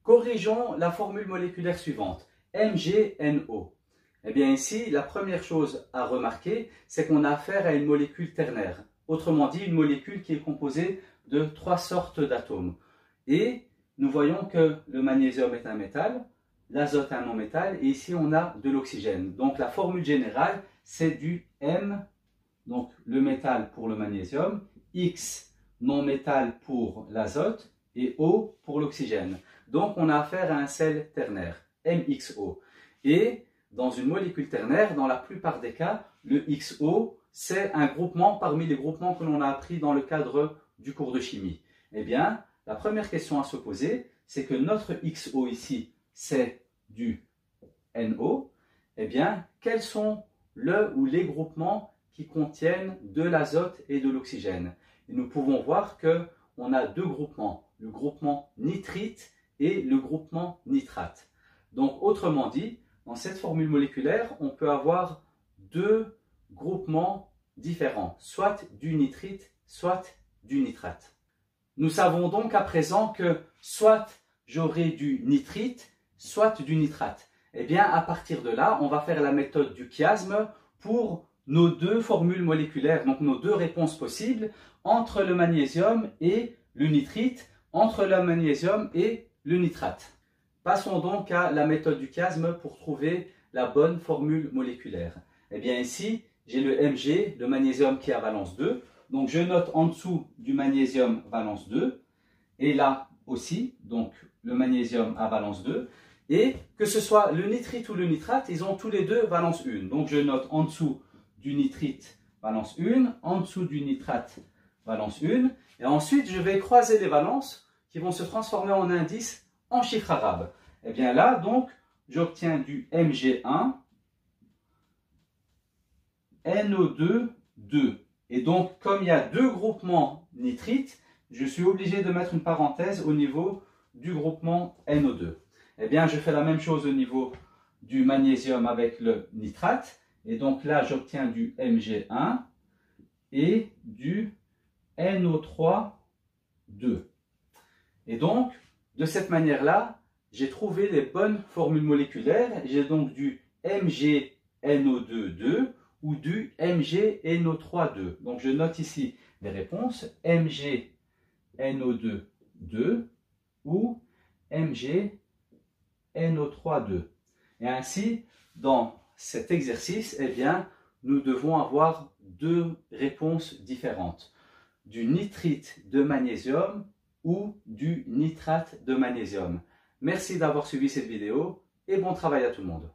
Corrigeons la formule moléculaire suivante, MgNO. Eh bien ici, la première chose à remarquer, c'est qu'on a affaire à une molécule ternaire. Autrement dit, une molécule qui est composée de 3 sortes d'atomes. Et nous voyons que le magnésium est un métal, l'azote un non-métal, et ici on a de l'oxygène. Donc la formule générale, c'est du M, donc le métal pour le magnésium, X, non-métal pour l'azote, et O pour l'oxygène. Donc on a affaire à un sel ternaire, MXO. Et dans une molécule ternaire, dans la plupart des cas, le XO, c'est un groupement parmi les groupements que l'on a appris dans le cadre du cours de chimie. Eh bien, la première question à se poser, c'est que notre XO ici, c'est du NO. Eh bien, quels sont le ou les groupements qui contiennent de l'azote et de l'oxygène? Et nous pouvons voir qu'on a 2 groupements, le groupement nitrite et le groupement nitrate. Donc, autrement dit, dans cette formule moléculaire, on peut avoir 2 groupements différents, soit du nitrite, soit du nitrate. Nous savons donc à présent que soit j'aurai du nitrite, soit du nitrate. Eh bien, à partir de là, on va faire la méthode du chiasme pour nos 2 formules moléculaires, donc nos 2 réponses possibles entre le magnésium et le nitrite, entre le magnésium et le nitrate. Passons donc à la méthode du chiasme pour trouver la bonne formule moléculaire. Eh bien ici, j'ai le Mg, le magnésium qui est à valence 2. Donc je note en dessous du magnésium valence 2. Et là aussi, donc le magnésium à valence 2. Et que ce soit le nitrite ou le nitrate, ils ont tous les deux valence 1. Donc je note en dessous du nitrite valence 1, en dessous du nitrate valence 1. Et ensuite, je vais croiser les valences qui vont se transformer en indices en chiffres arabes. Et bien là, donc, j'obtiens du Mg1, NO2, 2. Et donc, comme il y a 2 groupements nitrites, je suis obligé de mettre une parenthèse au niveau du groupement NO2. Eh bien, je fais la même chose au niveau du magnésium avec le nitrate. Et donc là, j'obtiens du Mg1 et du NO3, 2. Et donc, de cette manière-là, j'ai trouvé les bonnes formules moléculaires. J'ai donc du MgNO2, 2 ou du MgNO3, 2. Donc, je note ici les réponses MgNO2, 2 ou MgNO3, 2. Et ainsi, dans cet exercice, eh bien, nous devons avoir 2 réponses différentes. Du nitrite de magnésium ou du nitrate de magnésium. Merci d'avoir suivi cette vidéo et bon travail à tout le monde.